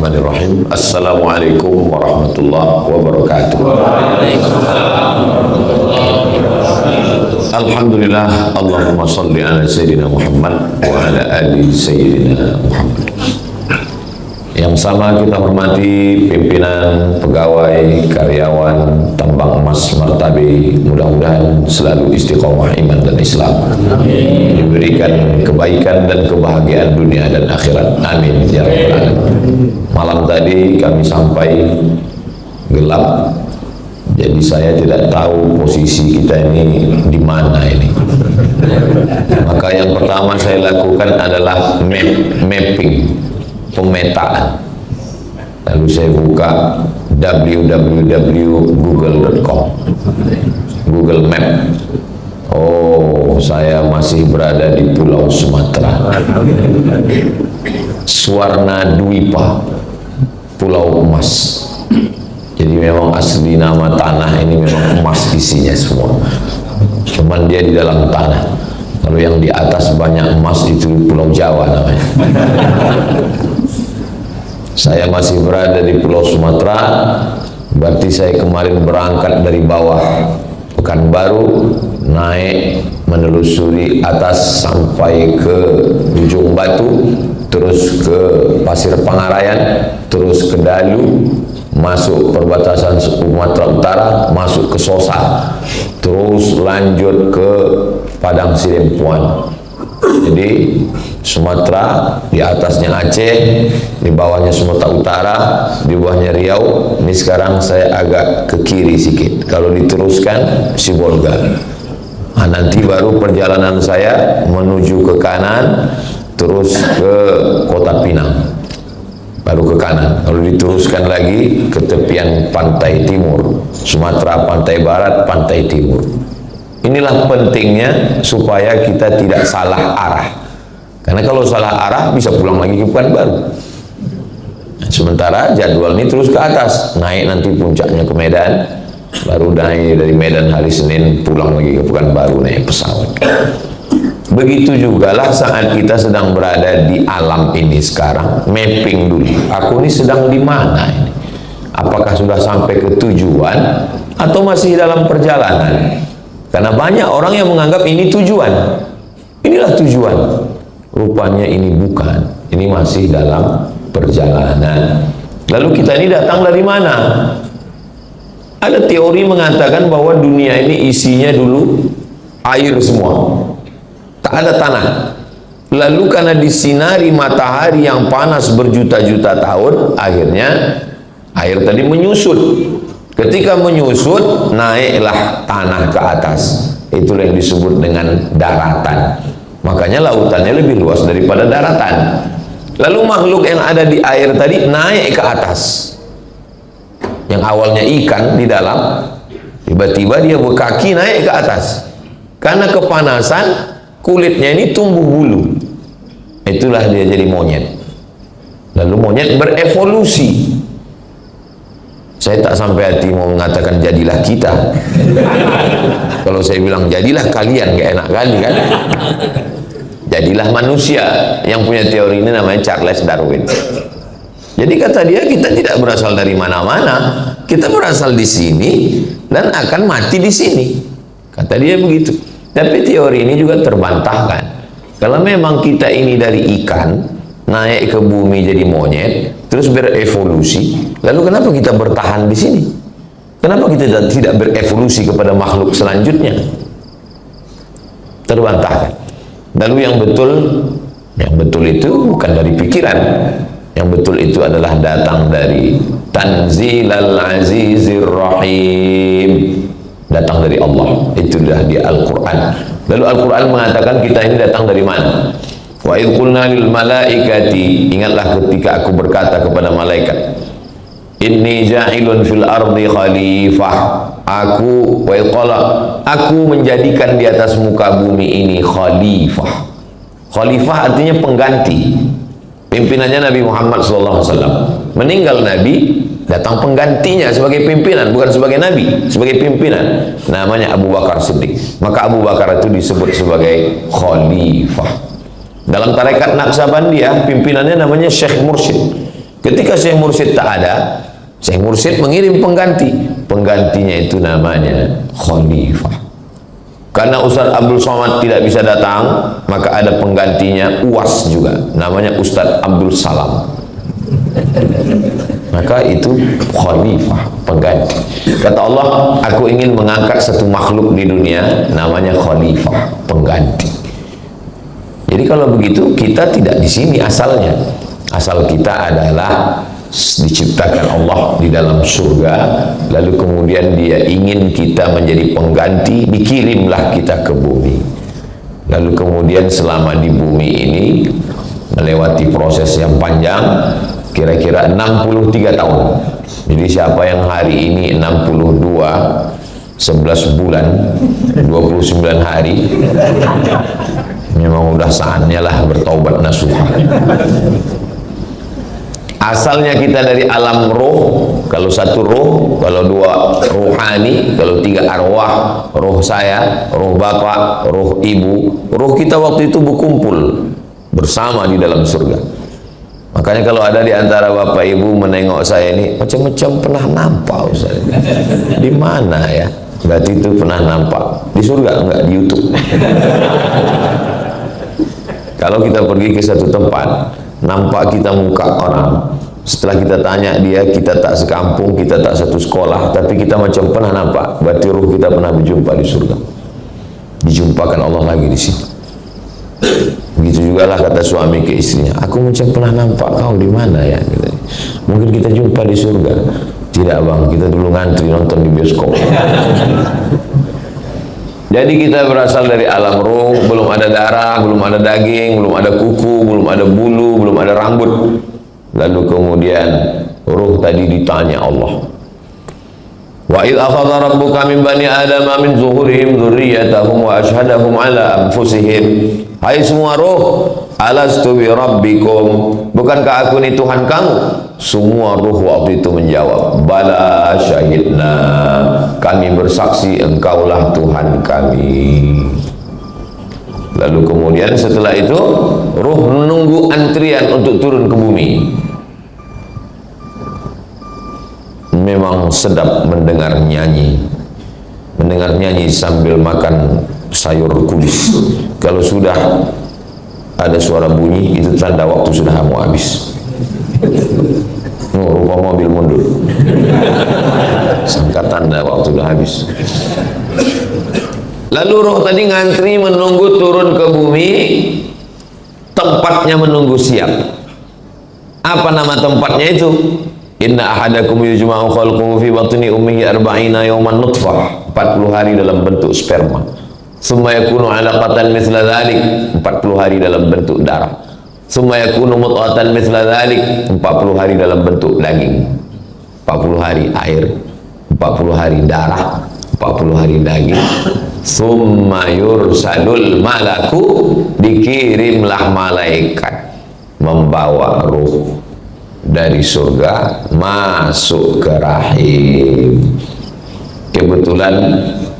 Bismillahirrahmanirrahim. Assalamualaikum warahmatullahi wabarakatuh. Alhamdulillah, Allahumma salli ala Sayyidina Muhammad wa ala ali Sayyidina Muhammad. Yang sama kita hormati pimpinan, pegawai, karyawan tambang emas Martabe, mudah-mudahan selalu istiqomah iman dan Islam. Amin. Diberikan kebaikan dan kebahagiaan dunia dan akhirat. Amin ya rabbal alamin. Malam tadi kami sampai gelap, jadi saya tidak tahu posisi kita ini di mana ini. Maka yang pertama saya lakukan adalah mapping, pemetaan. Lalu saya buka www.google.com, Google Map. Oh, saya masih berada di Pulau Sumatera, Swarna Dwipa, Pulau Emas. Jadi memang asli nama tanah ini memang emas isinya semua, cuman dia di dalam tanah. Kalau yang di atas banyak emas itu Pulau Jawa namanya. Saya masih berada di Pulau Sumatera, berarti saya kemarin berangkat dari bawah Pekanbaru, naik menelusuri atas sampai ke Ujung Batu, terus ke Pasir Pangarayan, terus ke Dalu, masuk perbatasan Sumatera Utara, masuk ke Sosa, terus lanjut ke Padang Sidempuan. Jadi Sumatera, di atasnya Aceh, di bawahnya Sumatera Utara, di bawahnya Riau. Ini sekarang saya agak ke kiri sedikit. Kalau diteruskan Sibolga. Nah, nanti baru perjalanan saya menuju ke kanan, terus ke Kota Pinang, baru ke kanan. Kalau diteruskan lagi ke tepian pantai timur Sumatera, pantai barat, pantai timur. Inilah pentingnya supaya kita tidak salah arah, karena kalau salah arah bisa pulang lagi ke Pekanbaru. Sementara jadwal ini terus ke atas, naik nanti puncaknya ke Medan, baru naik dari Medan hari Senin, pulang lagi ke Pekanbaru naik pesawat. Begitu juga lah saat kita sedang berada di alam ini sekarang, mapping dulu. Aku ini sedang di mana ini? Apakah sudah sampai ke tujuan atau masih dalam perjalanan? Karena banyak orang yang menganggap ini tujuan. Inilah tujuan. Rupanya ini bukan. Ini masih dalam perjalanan. Lalu kita ini datang dari mana? Ada teori mengatakan bahwa dunia ini isinya dulu air semua, tak ada tanah. Lalu karena disinari matahari yang panas berjuta-juta tahun, akhirnya air tadi menyusut. Ketika menyusut, naiklah tanah ke atas. Itulah yang disebut dengan daratan. Makanya lautannya lebih luas daripada daratan. Lalu makhluk yang ada di air tadi naik ke atas. Yang awalnya ikan di dalam, tiba-tiba dia berkaki naik ke atas. Karena kepanasan, kulitnya ini tumbuh bulu. Itulah dia jadi monyet. Lalu monyet berevolusi. Saya tak sampai hati mau mengatakan jadilah kita. Kalau saya bilang jadilah kalian, gak enak kali kan. Jadilah manusia. Yang punya teori ini namanya Charles Darwin. Jadi kata dia, kita tidak berasal dari mana-mana, kita berasal di sini dan akan mati di sini. Kata dia begitu. Tapi teori ini juga terbantahkan. Kalau memang kita ini dari ikan naik ke bumi jadi monyet, terus berevolusi, lalu kenapa kita bertahan di sini? Kenapa kita tidak berevolusi kepada makhluk selanjutnya? Terbantahkan. Lalu yang betul itu bukan dari pikiran. Yang betul itu adalah datang dari Tanzilal Azizir Rahim, datang dari Allah. Itulah di Al-Quran. Lalu Al-Quran mengatakan kita ini datang dari mana? Wa idh qulna lil malaikati, ingatlah ketika aku berkata kepada malaikat, inni ja'ilun fil ardi khalifah, aku wa qala, aku menjadikan di atas muka bumi ini khalifah. Khalifah artinya pengganti. Pimpinannya Nabi Muhammad SAW. Meninggal Nabi, datang penggantinya sebagai pimpinan, bukan sebagai Nabi, sebagai pimpinan. Namanya Abu Bakar Siddiq. Maka Abu Bakar itu disebut sebagai khalifah. Dalam tarekat Naqsabandiyah, pimpinannya namanya Syekh Mursyid. Ketika Syekh Mursyid tak ada, Syekh Mursyid mengirim pengganti. Penggantinya itu namanya khalifah. Karena Ustaz Abdul Somad tidak bisa datang, maka ada penggantinya UAS juga, namanya Ustaz Abdul Salam. Maka itu khalifah, pengganti. Kata Allah, aku ingin mengangkat satu makhluk di dunia, namanya khalifah, pengganti. Jadi kalau begitu, kita tidak di sini asalnya. Asal kita adalah diciptakan Allah di dalam surga, lalu kemudian Dia ingin kita menjadi pengganti, dikirimlah kita ke bumi. Lalu kemudian selama di bumi ini melewati proses yang panjang, kira-kira 63 tahun. Jadi siapa yang hari ini 62, 11 bulan, 29 hari, memang udah saatnya lah bertaubat nasuha. Asalnya kita dari alam roh, kalau satu roh, kalau dua rohani, kalau tiga arwah, roh saya, roh bapak, roh ibu, roh kita waktu itu berkumpul bersama di dalam surga. Makanya kalau ada di antara bapak ibu menengok saya ini, macam-macam pernah nampak Ustaz. Di mana ya? Berarti itu pernah nampak. Di surga enggak, di YouTube. Kalau kita pergi ke satu tempat, nampak kita muka orang, setelah kita tanya dia, kita tak sekampung, kita tak satu sekolah, tapi kita macam pernah nampak, berarti ruh kita pernah berjumpa di surga, dijumpakan Allah lagi di situ. Begitu juga lah kata suami ke istrinya, aku macam pernah nampak kau di mana ya, mungkin kita jumpa di surga. Tidak bang, kita dulu ngantri nonton di bioskop. Jadi kita berasal dari alam ruh, belum ada darah, belum ada daging, belum ada kuku, belum ada bulu, belum ada rambut. Lalu kemudian ruh tadi ditanya Allah. Wa idh akhadha rabbuka min bani adama min zuhurihim dzurriyyatahum wa ashhadahum ala anfusihim. Hai semua ruh, alastu bi rabbikum? Bukankah aku ini Tuhan kamu? Semua ruh waktu itu menjawab, bala syahidna, kami bersaksi engkaulah Tuhan kami. Lalu kemudian setelah itu ruh menunggu antrian untuk turun ke bumi. Memang sedap mendengar nyanyi sambil makan sayur kubis. Kalau sudah ada suara bunyi, itu tanda waktu sudah mau habis. Rupa mobil mundur, sangka tanda waktu sudah habis. Lalu roh tadi ngantri menunggu turun ke bumi, tempatnya menunggu siap. Apa nama tempatnya itu? Inna ahadakum yujma'u khalquhu fi batni ummihi arba'ina yawman nutfah, 40 hari dalam bentuk sperma. Summa yakunu 'alaqatan mithla dhalik, 40 hari dalam bentuk darah. Summa yakunu mudghatan mithla dhalik, 40 hari dalam bentuk daging. 40 hari air, 40 hari darah, 40 hari daging. Summa yursalul malaku, dikirimlah malaikat membawa ruh dari surga masuk ke rahim. Kebetulan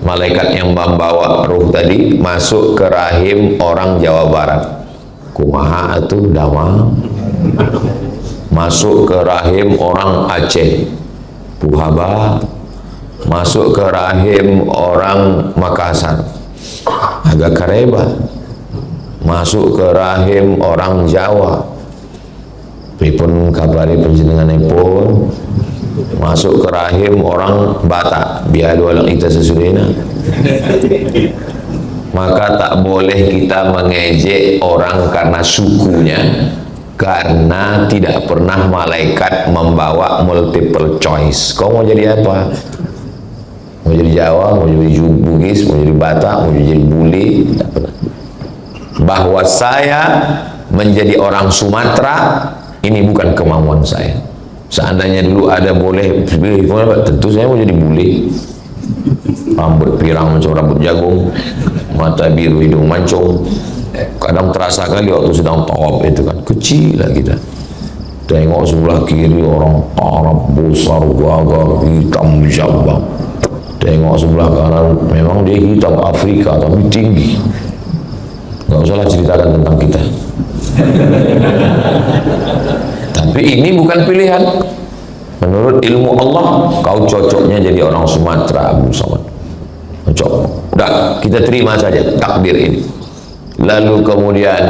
malaikat yang membawa ruh tadi masuk ke rahim orang Jawa Barat. Kumaha atuh damang. Masuk ke rahim orang Aceh, Puhaba. Masuk ke rahim orang Makassar, agak kareba. Masuk ke rahim orang Jawa, pripun kabari panjenenganipun. Masuk ke rahim orang Batak, biadu alang ita sesudena. Maka tak boleh kita mengejek orang karena sukunya, karena tidak pernah malaikat membawa multiple choice. Kau mau jadi apa? Mau jadi Jawa, mau jadi Bugis, mau jadi Batak, mau jadi Bule, tidak pernah. Bahwa saya menjadi orang Sumatera, ini bukan kemauan saya. Seandainya dulu ada boleh, tentu saya mau jadi bule. Rambut pirang macam rambut jagung, mata biru hidung mancung. Kadang terasa kali waktu sedang tawaf itu kan, kecil lah kita. Tengok sebelah kiri orang Arab besar gagah hitam jabang. Tengok sebelah kanan, memang dia hitam Afrika tapi tinggi. Gak usahlah ceritakan tentang kita. Tak Tapi ini bukan pilihan. Menurut ilmu Allah, kau cocoknya jadi orang Sumatera, Abu Somad. Cocok. Udah, kita terima saja takdir ini. Lalu kemudian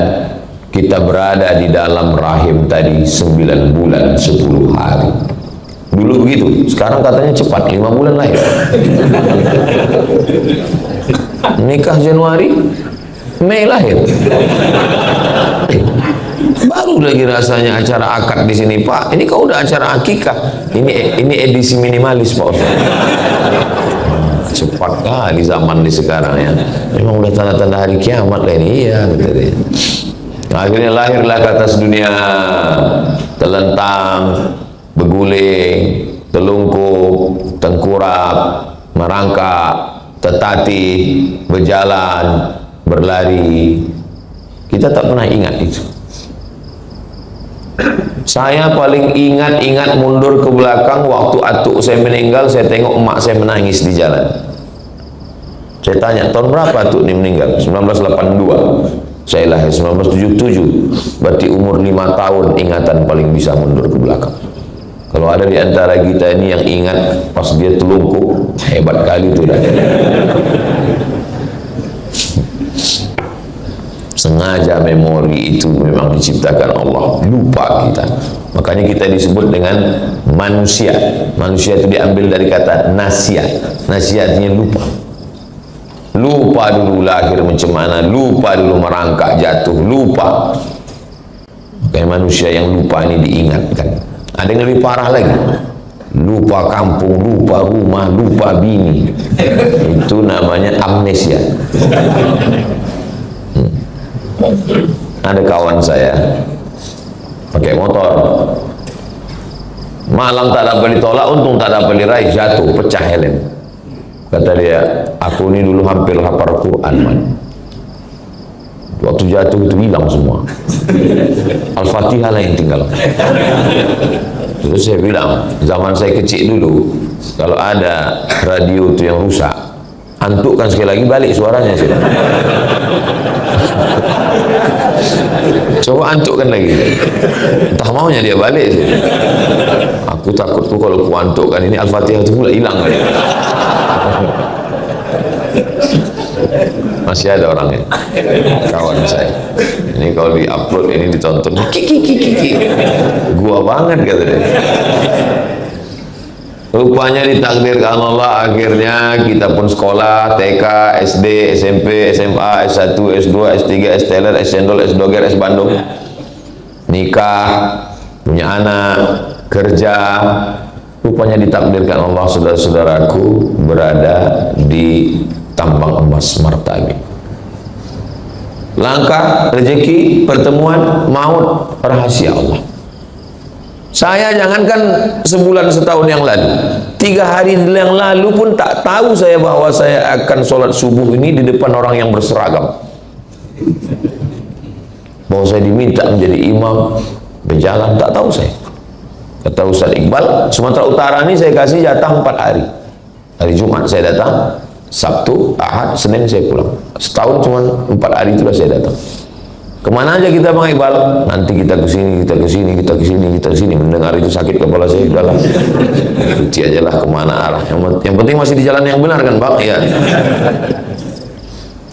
kita berada di dalam rahim tadi 9 bulan 10 hari. Dulu begitu, sekarang katanya cepat, 5 bulan lahir. Nikah Januari, Mei lahir. Baru lagi rasanya acara akad di sini, Pak. Ini kau udah acara akikah? Ini edisi minimalis, Pak Ustaz. Cepat kali zaman di sekarang ya. Memang udah tanda-tanda hari kiamat lah ini. Iya, gitu deh. Akhirnya lahirlah ke atas dunia, telentang, beguling, telungkup, tengkurap, merangkak, tetati, berjalan, berlari. Kita tak pernah ingat itu. Saya paling ingat mundur ke belakang waktu atuk saya meninggal, saya tengok emak saya menangis di jalan. Saya tanya, tahun berapa atuk ini meninggal? 1982. Saya lahir 1977. Berarti umur 5 tahun ingatan paling bisa mundur ke belakang. Kalau ada di antara kita ini yang ingat pas dia telungkup, hebat kali itu dah. Sengaja memori itu memang diciptakan Allah, lupa kita. Makanya kita disebut dengan manusia. Manusia itu diambil dari kata nasya. Nasya artinya lupa. Lupa dulu lahir macam mana, lupa dulu merangkak jatuh, lupa. Kayak manusia yang lupa ini diingatkan. Ada yang lebih parah lagi, lupa kampung, lupa rumah, lupa bini. Itu namanya amnesia. Ada kawan saya pakai motor, malam tak dapat ditolak, untung tak dapat diraih, jatuh, pecah helm. Kata dia, aku ini dulu hampir hafal Quran, man. Waktu jatuh itu hilang semua. Al-Fatihah lah yang tinggal. Terus saya bilang, zaman saya kecil dulu, kalau ada radio itu yang rusak, antukkan sekali lagi, balik suaranya sih. Coba antukkan lagi. Entah maunya dia balik sih. Aku takut tuh kalau aku antukkan ini Al-Fatihah itu pula hilang kali. Masih ada orangnya, kawan saya. Ini kalau di-upload, ini ditonton, kiki. Gua banget kata dia. Rupanya ditakdirkan Allah, akhirnya kita pun sekolah TK, SD, SMP, SMA, S1, S2, S3, S teler, S cendol, S doger, S bandung, nikah, punya anak, kerja. Rupanya ditakdirkan Allah, saudara-saudaraku, berada di tambang emas Martagi. Langkah, rezeki, pertemuan, maut, rahasia Allah. Saya jangankan sebulan setahun yang lalu, 3 hari yang lalu pun tak tahu saya bahwa saya akan sholat subuh ini di depan orang yang berseragam. Bahwa saya diminta menjadi imam, berjalan, tak tahu saya. Kata Ustaz Iqbal, Sumatera Utara ini saya kasih jatah 4 hari. Hari Jumat saya datang, Sabtu, Ahad, Senin saya pulang. Setahun cuma 4 hari itulah saya datang. Kemana aja kita Bang Iqbal? Nanti kita ke sini, kita ke sini, kita ke sini, kita ke sini. Mendengar itu sakit kepala saya, udahlah. Ikuti aja lah kemana arah. Yang penting masih di jalan yang benar kan Bang? Iya.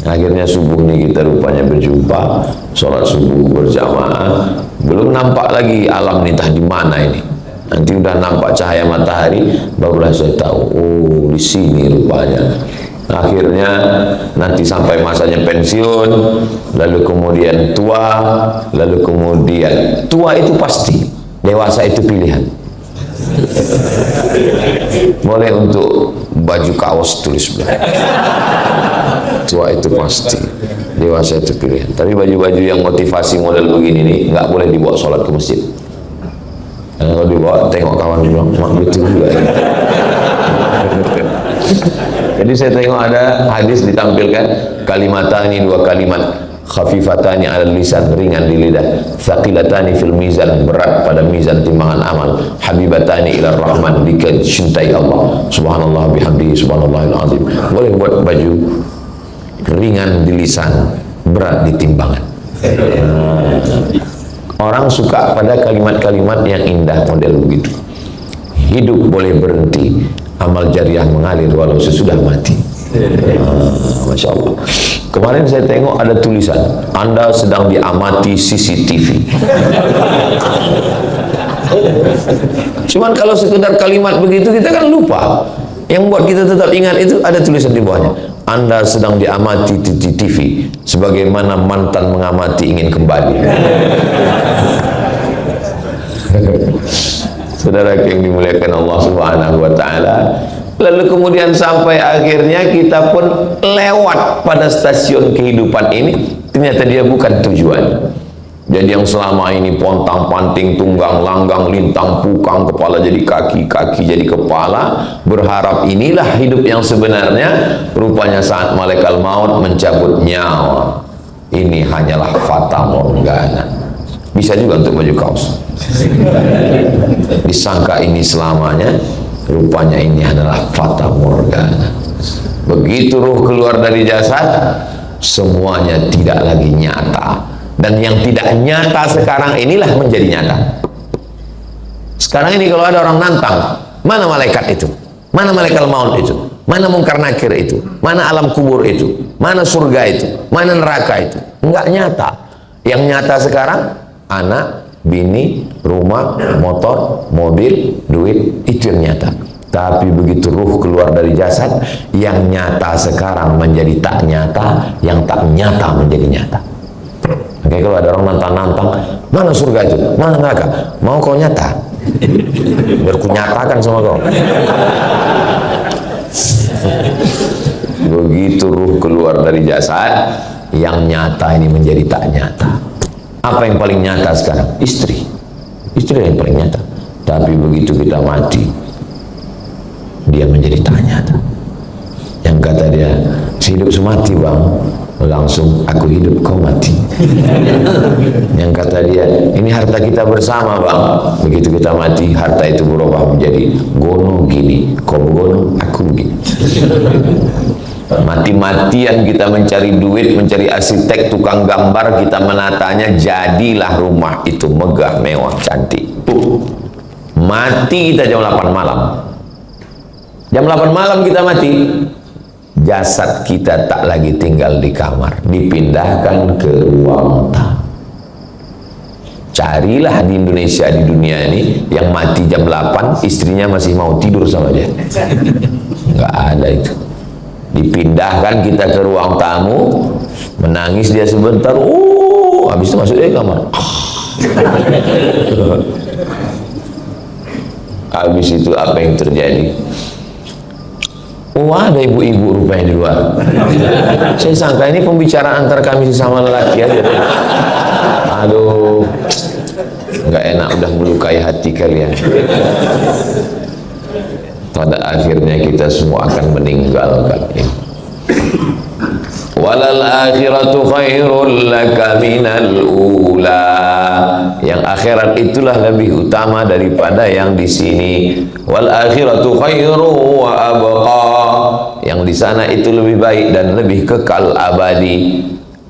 Akhirnya subuh ini kita rupanya berjumpa, sholat subuh berjamaah. Belum nampak lagi alam ini entah di mana ini. Nanti udah nampak cahaya matahari, barulah saya tahu, oh di sini rupanya. Akhirnya nanti sampai masanya pensiun, lalu kemudian tua, lalu kemudian tua itu pasti, dewasa itu pilihan. Boleh untuk baju kaos tulis belakang. Tua itu pasti, dewasa itu pilihan. Tapi baju-baju yang motivasi model begini nih nggak boleh dibawa sholat ke masjid. Karena kalau dibawa tengok kawan bilang, mak betul juga ya. Jadi saya tengok ada hadis ditampilkan, kalimatani, 2 kalimat, khafifatani ala lisan, ringan di lidah, thaqilatani fil mizan, berat pada mizan timbangan amal, habibatani ila rahman, dicintai Allah, subhanallah bihamdihi, subhanallahil azim. Boleh buat baju ringan di lisan, berat di timbangan. Orang suka pada kalimat-kalimat yang indah model begitu. Hidup boleh berhenti, amal jariah mengalir walau sesudah mati. Masya Allah. Kemarin saya tengok ada tulisan, Anda sedang diamati CCTV. Cuman kalau sekedar kalimat begitu kita kan lupa. Yang buat kita tetap ingat itu ada tulisan di bawahnya, Anda sedang diamati CCTV sebagaimana mantan mengamati ingin kembali. Saudara yang dimuliakan Allah Subhanahu wa taala, lalu kemudian sampai akhirnya kita pun lewat pada stasiun kehidupan ini, ternyata dia bukan tujuan. Jadi yang selama ini pontang panting, tunggang langgang, lintang pukang, kepala jadi kaki, kaki jadi kepala, berharap inilah hidup yang sebenarnya, rupanya saat malaikat maut mencabut nyawa, ini hanyalah fata morgana. Bisa juga untuk baju kaos. Disangka ini selamanya, rupanya ini adalah fata morgana. Begitu ruh keluar dari jasad, semuanya tidak lagi nyata. Dan yang tidak nyata sekarang inilah menjadi nyata. Sekarang ini kalau ada orang nantang, mana malaikat itu? Mana malaikat maut itu? Mana mungkar nakir itu? Mana alam kubur itu? Mana surga itu? Mana neraka itu? Enggak nyata. Yang nyata sekarang, anak, bini, rumah, motor, mobil, duit, itu yang nyata. Tapi begitu ruh keluar dari jasad, yang nyata sekarang menjadi tak nyata, yang tak nyata menjadi nyata. Oke, kalau ada orang nantang-nantang, mana surga itu? Mana neraka? Mau kau nyata? Biar ku nyatakan sama kau. Begitu ruh keluar dari jasad, yang nyata ini menjadi tak nyata. Apa yang paling nyata sekarang? Istri. Istri yang paling nyata. Tapi begitu kita mati, dia menjadi tak nyata. Yang kata dia, hidup semati bang, langsung aku hidup kau mati. Yang kata dia, ini harta kita bersama bang, begitu kita mati harta itu berubah menjadi gono gini, kau gono aku gini. Mati-matian kita mencari duit, mencari arsitek, tukang gambar, kita menatanya, jadilah rumah itu megah, mewah, cantik. Mati kita jam 8 malam. Jam 8 malam kita mati, jasad kita tak lagi tinggal di kamar, dipindahkan ke ruang tamu. Carilah di Indonesia, di dunia ini, yang mati jam 8 istrinya masih mau tidur sama dia. Nggak ada itu. Dipindahkan kita ke ruang tamu, menangis dia sebentar, habis itu masuk dia ke kamar. Habis itu apa yang terjadi? Wah, ada ibu-ibu rupanya di luar. Saya sangka ini pembicaraan antar kami sesama lelaki aja. Aduh, nggak enak, udah melukai hati kalian. Pada akhirnya kita semua akan meninggalkan ini. Walal akhiratu khairul laka minal ula. Yang akhirat itulah lebih utama daripada yang di sini. Wal akhiratu khairu wa abqa. Yang di sana itu lebih baik dan lebih kekal abadi.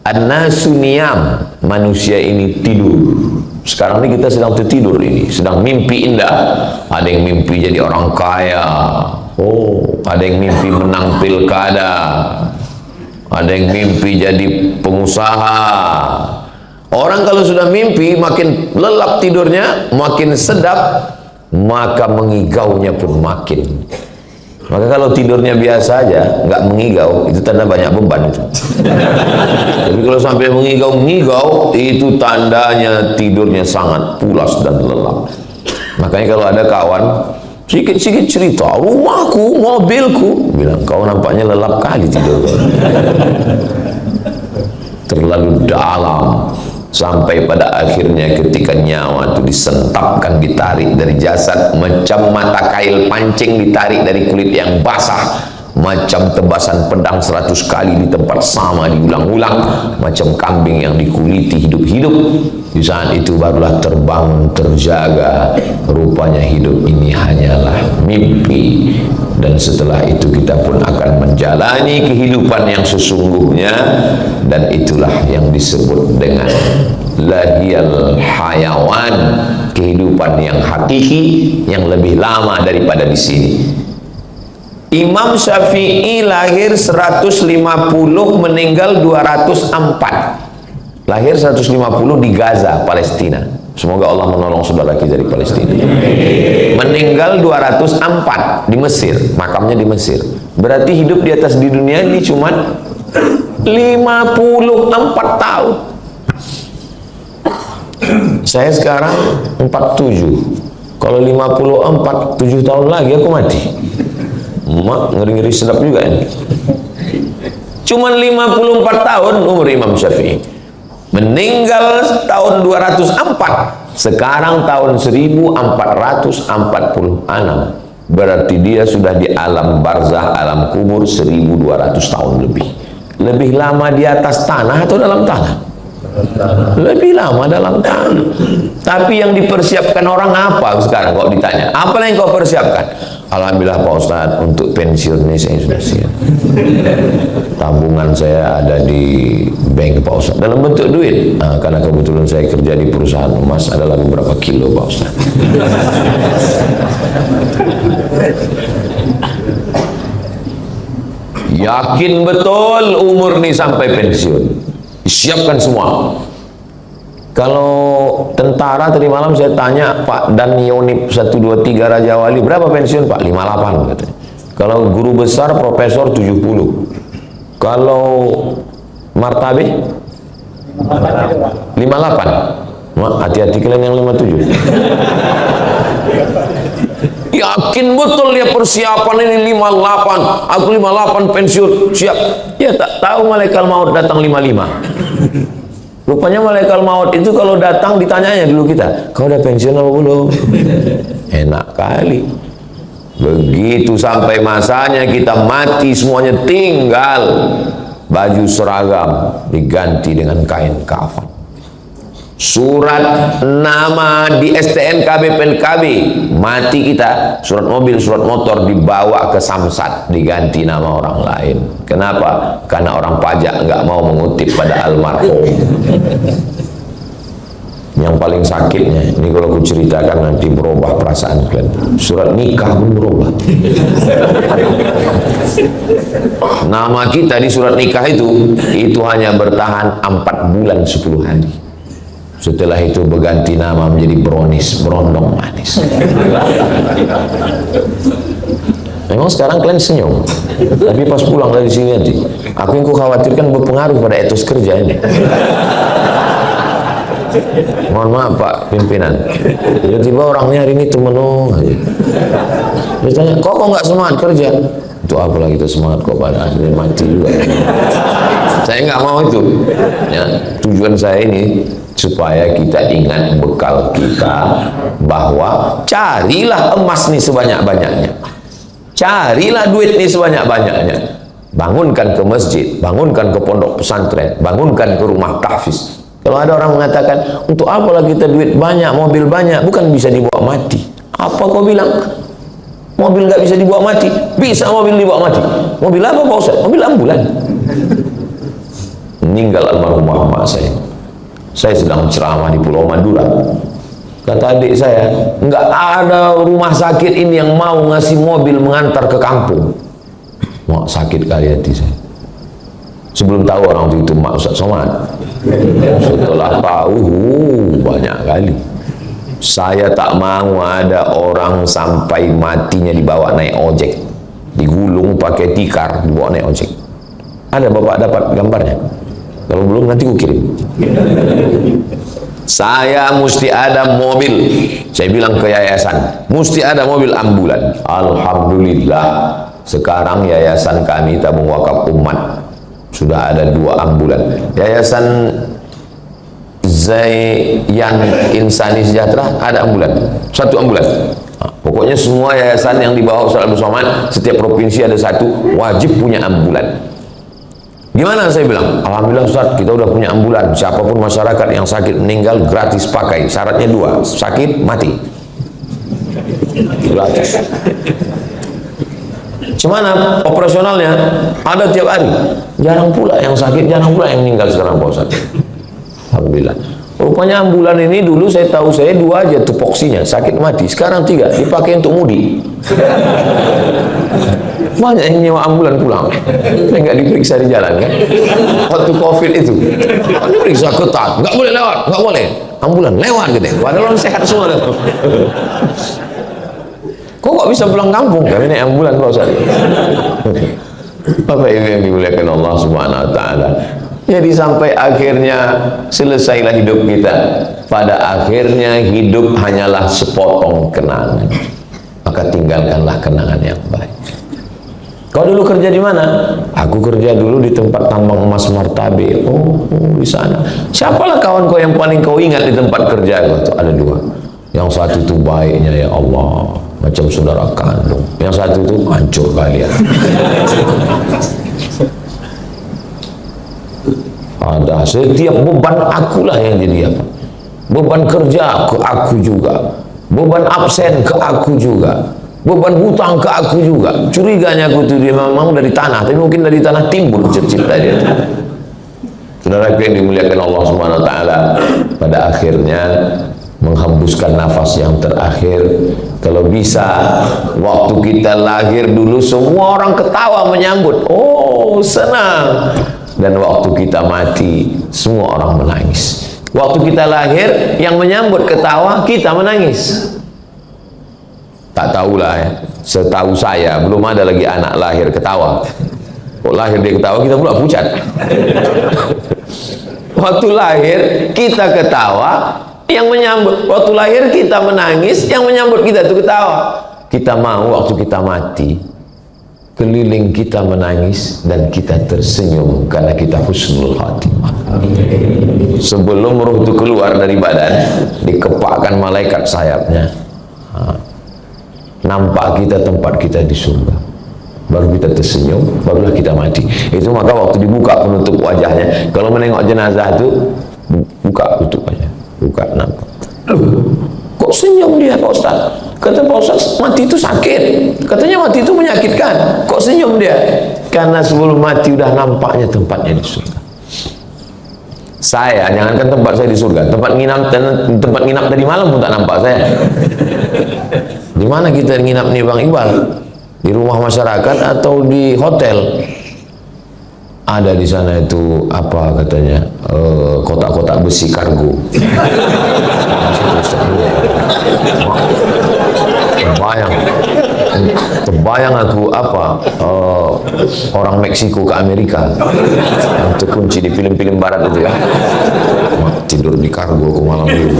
An-nasu niyam, manusia ini tidur. Sekarang ini kita sedang tertidur ini, sedang mimpi indah. Ada yang mimpi jadi orang kaya. Ada yang mimpi menang pilkada. Ada yang mimpi jadi pengusaha. Orang kalau sudah mimpi, makin lelap tidurnya, makin sedap, maka mengigaunya pun makin. Maka kalau tidurnya biasa aja, nggak mengigau, itu tanda banyak beban itu. Tapi kalau sampai mengigau, itu tandanya tidurnya sangat pulas dan lelap. Makanya kalau ada kawan sedikit cerita, rumahku, mobilku, bilang, kau nampaknya lelap kali tidur. Terlalu dalam. Sampai pada akhirnya ketika nyawa itu disentapkan, ditarik dari jasad, macam mata kail pancing ditarik dari kulit yang basah, macam tebasan pedang 100 kali di tempat sama diulang-ulang, macam kambing yang dikuliti hidup-hidup. Di saat itu barulah terbangun, terjaga, rupanya hidup ini hanyalah mimpi. Dan setelah itu kita pun akan menjalani kehidupan yang sesungguhnya, dan itulah yang disebut dengan lahiyal hayawan, kehidupan yang hakiki yang lebih lama daripada di sini. Imam Syafi'i lahir 150, meninggal 204. Lahir 150 di Gaza, Palestina. Semoga Allah menolong saudara kita dari Palestina. Meninggal 204 di Mesir, makamnya di Mesir. Berarti hidup di atas di dunia ini cuma 54 tahun. Saya sekarang 47. Kalau 54, 7 tahun lagi aku mati. Mak, ngeri-ngeri sedap juga ini. Cuman 54 tahun umur Imam Syafi'i. Meninggal tahun 204. Sekarang tahun 1446. Berarti dia sudah di alam barzah, alam kubur 1200 tahun lebih. Lebih lama di atas tanah atau dalam tanah? Lebih lama dalam tanah. Tapi yang dipersiapkan orang apa sekarang? Kok ditanya, apa yang kau persiapkan? Alhamdulillah Pak Ustadz, untuk pensiun ini saya sudah siap. Tabungan saya ada di bank Pak Ustadz dalam bentuk duit. Nah, karena kebetulan saya kerja di perusahaan emas, adalah beberapa kilo Pak Ustadz. Yakin betul umur nih sampai pensiun. Disiapkan semua. Kalau tentara tadi malam saya tanya Pak Dan Yonip 123 Raja Wali, berapa pensiun Pak? 58 katanya. Kalau guru besar profesor 70. Kalau martabe 58. Hati-hati kalian yang 57. Yakin betul dia persiapan ini 58. Aku 58 pensiun, siap. Ya tak tahu malaikat maut datang 55. Rupanya malaikat maut itu kalau datang ditanyanya dulu kita, kau udah pensiun apa belum? Enak kali. Begitu sampai masanya kita mati, semuanya tinggal baju seragam diganti dengan kain kafan. Surat nama di STNK BPNKB, mati kita, surat mobil, surat motor dibawa ke Samsat, diganti nama orang lain. Kenapa? Karena orang pajak nggak mau mengutip pada almarhum. Yang paling sakitnya, ini kalau aku ceritakan nanti berubah perasaan kalian. Surat nikah pun berubah. Nama kita di surat nikah itu hanya bertahan 4 bulan 10 hari. Setelah itu berganti nama menjadi Bronis, berondong manis. Memang sekarang kalian senyum, tapi pas pulang dari sini nanti, aku yang khawatirkan berpengaruh pada etos kerja ini. Mohon maaf Pak pimpinan, tiba-tiba orangnya hari ini temenung aja. Dia tanya, kok nggak semangat kerja? Untuk apa lagi itu semangat kok, pada akhirnya mati juga. Saya nggak mau itu. Ya, tujuan saya ini supaya kita ingat bekal kita, bahwa carilah emas nih sebanyak-banyaknya, carilah duit nih sebanyak-banyaknya, bangunkan ke masjid, bangunkan ke pondok pesantren, bangunkan ke rumah tahfiz. Kalau ada orang mengatakan, untuk apalah kita duit banyak, mobil banyak, bukan bisa dibawa mati. Apa kau bilang? Mobil nggak bisa dibawa mati? Bisa mobil dibawa mati. Mobil apa Pak Ustaz? Mobil ambulan. Meninggal almarhum Muhammad saya sedang ceramah di Pulau Madura. Kata adik saya, nggak ada rumah sakit ini yang mau ngasih mobil mengantar ke kampung. Wah, sakit kali hati saya. Sebelum tahu orang itu Mak Ustaz Somad. Setelah tahu, banyak kali. Saya tak mau ada orang sampai matinya dibawa naik ojek, digulung pakai tikar, dibawa naik ojek. Ada Bapak dapat gambarnya? Kalau belum nanti ku kirim. Saya mesti ada mobil. Saya bilang ke yayasan, mesti ada mobil ambulan. Alhamdulillah, sekarang yayasan kami tabung wakaf umat sudah ada 2 ambulan. Yayasan Zayyan Insani Sejahtera ada ambulan, 1 ambulan. Nah, pokoknya semua yayasan yang di bawah Ustaz Abdul Somad, setiap provinsi ada 1, wajib punya ambulan. Gimana saya bilang? Alhamdulillah Ustaz, kita udah punya ambulan. Siapapun masyarakat yang sakit meninggal gratis pakai. Syaratnya 2, sakit mati. Gratis. Gimana operasionalnya? Ada tiap hari. Jarang pula yang sakit, jarang pula yang meninggal sekarang Pak Ustaz. Alhamdulillah. Rupanya ambulan ini dulu saya tahu saya 2 aja tupoksinya, sakit mati. Sekarang 3, dipakai untuk mudik. Banyak yang nyewa ambulan pulang. Saya nggak diperiksa di jalan kan. Waktu COVID itu, diperiksa ketat, nggak boleh lewat, nggak boleh. Ambulan lewat gitu. Padahal orang sehat semua. Kok nggak bisa pulang kampung? Kami naik ambulan Pak Ustaz. Bapak Ibu yang dimuliakan Allah Subhanahu Wa Taala. Jadi sampai akhirnya selesailah hidup kita. Pada akhirnya hidup hanyalah sepotong kenangan. Maka tinggalkanlah kenangan yang baik. Kau dulu kerja di mana? Aku kerja dulu di tempat tambang emas Martabe. Oh, di sana. Siapalah kawan kau yang paling kau ingat di tempat kerja kau? Ada 2. Yang satu itu baiknya ya Allah, macam saudara kandung. Yang satu itu hancur kalian. Ada setiap beban akulah yang jadi apa? Beban kerja ke aku juga, beban absen ke aku juga, beban hutang ke aku juga. Curiganya aku tuh dia memang dari tanah, tapi mungkin dari tanah timbul cipta dia. Saudara yang dimuliakan Allah Subhanahu Wa Taala, pada akhirnya menghembuskan nafas yang terakhir. Kalau bisa waktu kita lahir dulu semua orang ketawa menyambut, oh senang. Dan waktu kita mati semua orang menangis. Waktu kita lahir yang menyambut ketawa, kita menangis. Tak tahulah ya, setahu saya belum ada lagi anak lahir ketawa. Kok lahir dia ketawa, kita pula pucat. Waktu lahir kita ketawa, yang menyambut. Waktu lahir kita menangis, yang menyambut kita itu ketawa. Kita mau waktu kita mati keliling kita menangis dan kita tersenyum karena kita husnul khatimah. Sebelum roh itu keluar dari badan, dikepakkan malaikat sayapnya. Nampak kita tempat kita di surga. Baru kita tersenyum, barulah kita mati. Itu maka waktu dibuka penutup wajahnya. Kalau menengok jenazah itu buka tutup aja, buka nampak. Kok senyum dia Pak Ustaz? Kata Pak Ustaz, mati itu sakit. Katanya mati itu menyakitkan. Kok senyum dia? Karena sebelum mati udah nampaknya tempatnya di surga. Saya, jangankan tempat saya di surga, tempat nginap tadi malam pun tak nampak saya. Di mana kita nginap nih Bang Iqbal? Di rumah masyarakat atau di hotel? Ada di sana itu apa katanya, kotak-kotak besi kargo. Terbayang aku apa, orang Meksiko ke Amerika yang terkunci di film-film barat itu ya, tidur di kargo ke malam itu.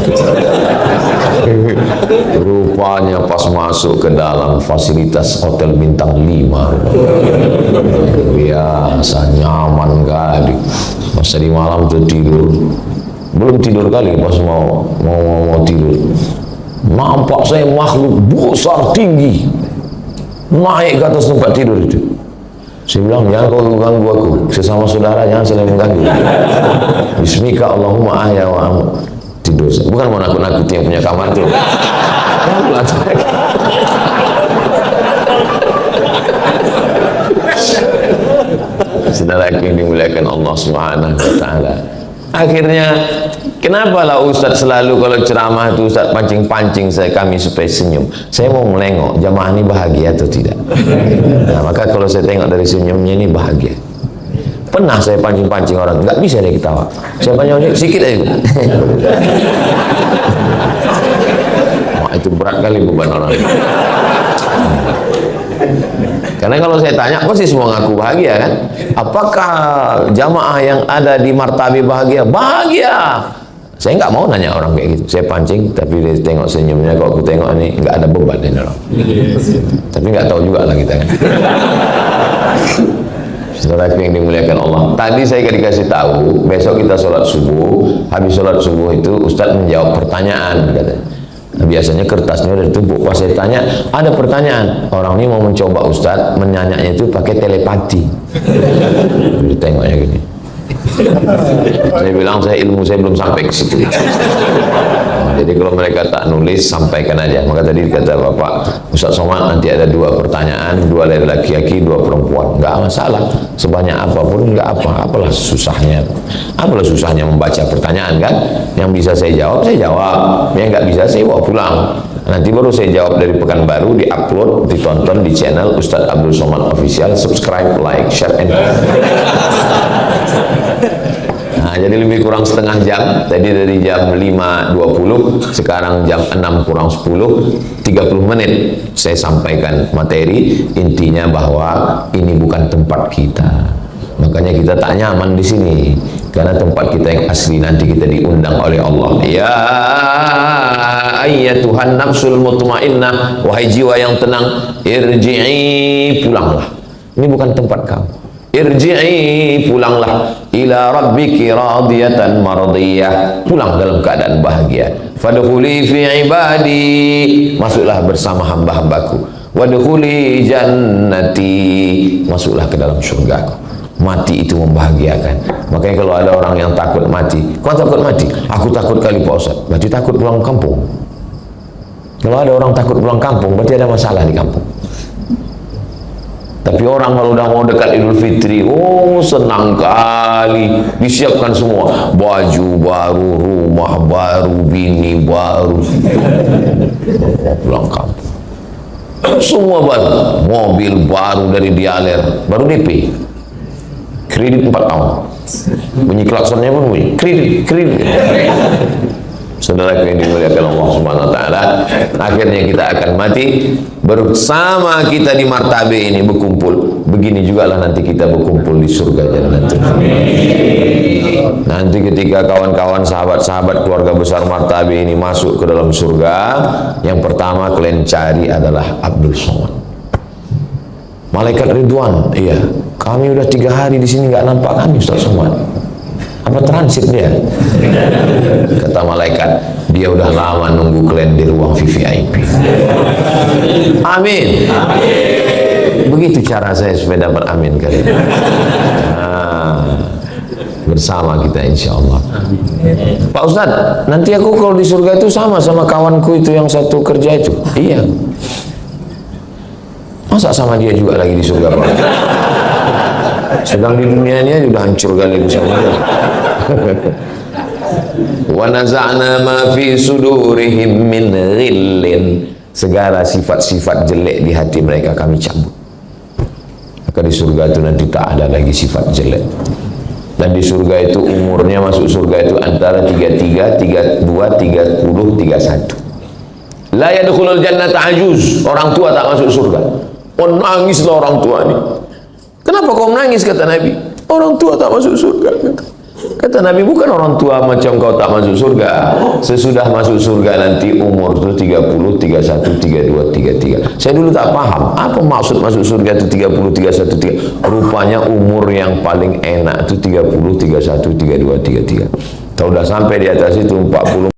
Rupanya pas masuk ke dalam fasilitas hotel bintang 5, biasa nyaman kali. Pas di malam tuh tidur, belum tidur kali pas mau tidur, nampak saya makhluk besar tinggi naik ke atas tempat tidur itu. Saya bilang, jangan kau ganggu aku, sesama saudara jangan saling mengganggu. Bismika Allahumma ahya wa amut. Tidur. Bukan mau nakut-nakuti yang punya kamar tuh. Saudara yang dimuliakan Allah Subhanahu Wa Taala. Akhirnya, kenapa lah Ustaz selalu kalau ceramah itu Ustaz pancing-pancing kami supaya senyum? Saya mau melengok, jamaah ini bahagia atau tidak? Nah, maka kalau saya tengok dari senyumnya ini bahagia. Pernah saya pancing-pancing orang, nggak bisa dia ketawa. Saya pancing sedikit aja. Wah, itu berat kali beban orang. Karena kalau saya tanya, pasti semua ngaku bahagia kan? Apakah jamaah yang ada di Martabe bahagia? Bahagia! Saya nggak mau nanya orang kayak gitu. Saya pancing, tapi dia tengok senyumnya. Kalau aku tengok ini nggak ada beban ini orang. Tapi nggak tahu juga lah kita kan. Saudara yang dimuliakan Allah. Tadi saya dikasih tahu, besok kita sholat subuh. Habis sholat subuh itu Ustadz menjawab pertanyaan katanya. Nah, biasanya kertasnya udah ditumpuk. Pas saya tanya, ada pertanyaan. Orang ini mau mencoba Ustadz, menanyanya itu pakai telepati. Jadi tengoknya gini. Saya bilang ilmu saya belum sampai ke situ. Jadi kalau mereka tak nulis, sampaikan aja. Maka tadi kata Bapak Ustaz Somad, nanti ada 2 pertanyaan, 2 dari laki-laki, 2 perempuan. Enggak masalah, sebanyak apapun enggak apa. Apalah susahnya membaca pertanyaan kan? Yang bisa saya jawab, yang enggak bisa saya bawa pulang. Nanti baru saya jawab dari Pekanbaru, di-upload, ditonton di channel Ustaz Abdul Somad Official. Subscribe, like, share, and nah, jadi lebih kurang setengah jam. Tadi dari jam 5.20, sekarang jam 6 kurang 10, 30 menit saya sampaikan materi. Intinya bahwa ini bukan tempat kita. Makanya kita tak nyaman di sini, karena tempat kita yang asli nanti kita diundang oleh Allah. Ya ayyatuhan nafsul mutmainnah, wahai jiwa yang tenang, irji'i, pulanglah. Ini bukan tempat kamu. Irji'i, pulanglah, ila rabbiki radiyatan mardiyah, pulang dalam keadaan bahagia. Fadkhuli fi ibadi, masuklah bersama hamba-hambaku. Wadkhuli jannati, masuklah ke dalam surgaku. Mati itu membahagiakan. Makanya kalau ada orang yang takut mati, kau takut mati? Aku takut kali Pak Ustaz. Berarti takut pulang kampung. Kalau ada orang takut pulang kampung, berarti ada masalah di kampung. Tapi orang kalau udah mau dekat Idul Fitri, oh senang kali, disiapkan semua, baju baru, rumah baru, bini baru, pulang kampung. Semua baru, mobil baru dari dialer, baru DP, kredit 4 tahun, bunyi klaksonnya pun bunyi, kredit. Saudara yang dimuliakan Allah Subhanahu wa taala, akhirnya kita akan mati bersama kita di martabe ini berkumpul. Begini jugalah nanti kita berkumpul di surga jannah. Nanti ketika kawan-kawan, sahabat-sahabat keluarga besar martabe ini masuk ke dalam surga, yang pertama kalian cari adalah Abdul Somad. Malaikat Ridwan, iya, kami udah 3 hari di sini nggak nampak kami Ustaz Somad. Apa transit dia? Kata malaikat, dia udah lama nunggu kalian di ruang VVIP. Amin. Begitu cara saya supaya dapat amin kali. Bersama kita insya Allah. Pak Ustadz, nanti aku kalau di surga itu sama kawanku itu yang satu kerja itu. Iya. Masa sama dia juga lagi di surga Pak? Sedang di dunia ini sudah hancur kali sama dia. Wa naza'na ma fi sudurihim min ghillin, segala sifat-sifat jelek di hati mereka kami cabut. Maka di surga itu nanti tak ada lagi sifat jelek. Dan di surga itu umurnya masuk surga itu antara 33, 32, 30, 31. La yadkhulul jannata ajuz, orang tua tak masuk surga. Oh, nangislah orang tua ini. Kenapa kau menangis, kata Nabi? Orang tua tak masuk surga. Kata Nabi, bukan orang tua macam kau tak masuk surga. Sesudah masuk surga nanti umur itu 30, 31, 32, 33. Saya dulu tak paham apa maksud masuk surga itu 30, 31, 33. Rupanya umur yang paling enak itu 30, 31, 32, 33. Kalau sudah sampai di atas itu 40